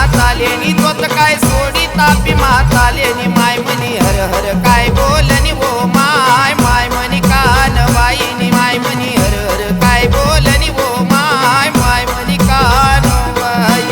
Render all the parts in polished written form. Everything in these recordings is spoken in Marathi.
मातालेनी तोत काय सोडी तापी मातालेनी माय म्हणी हर हर काय बोलनी वो माय माय म्हणी कानबाईनी माय म्हणी हर हर काय बोलनी वो माय माय म्हणी कानबाई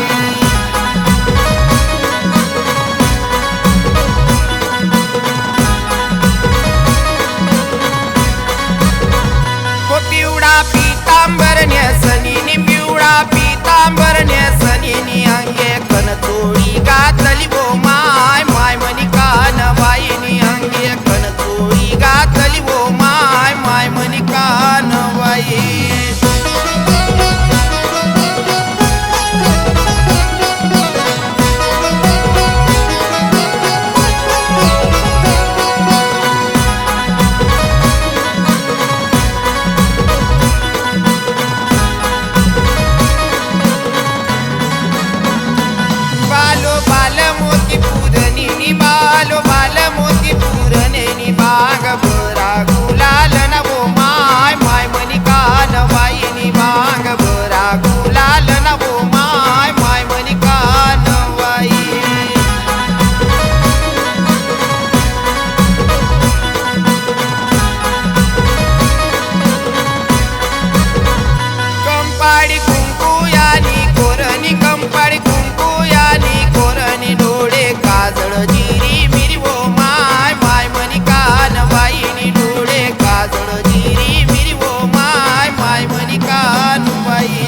को पिवळा पीतांबर न्यासनी पिवळा पीतांबर न्यासनी अंगे कणचोळी घातली वो माय माय म्हणी कानबाईनी अंगे कणचोळी घातली वो माय माय म्हणी कानबाई बालो बाल मोती पूरनी बालो बाल मोती पूरनेनी बाग भरा गुलाल न वो माय माय म्हणी कानबाईनी बाग भरा गुलाल न वो माय माय म्हणी कानबाई कंपाडी कुंकू यानी कोरनी कंपाडी कुंकू यानी कोरनी डोळे काजळ जिरी मिरी वो माय माय म्हणी कानबाईनी डोळे काजळ जिरी मिरी वो माय माय म्हणी कानबाई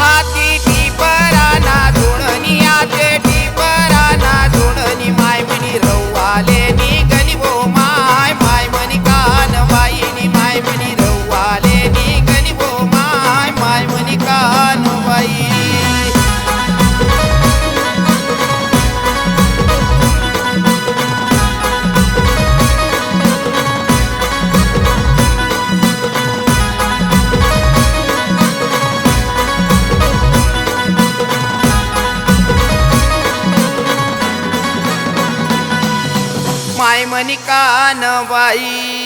हाती टिपराना जोडणी आते टिपराना जोडणी माय म्हणी रव्वाले निघली वो माय माय म्हणी कानबाईनी माय म्हणी रव्वाले निघली वो माय माय म्हणी कानबाई माय म्हणी कानबाई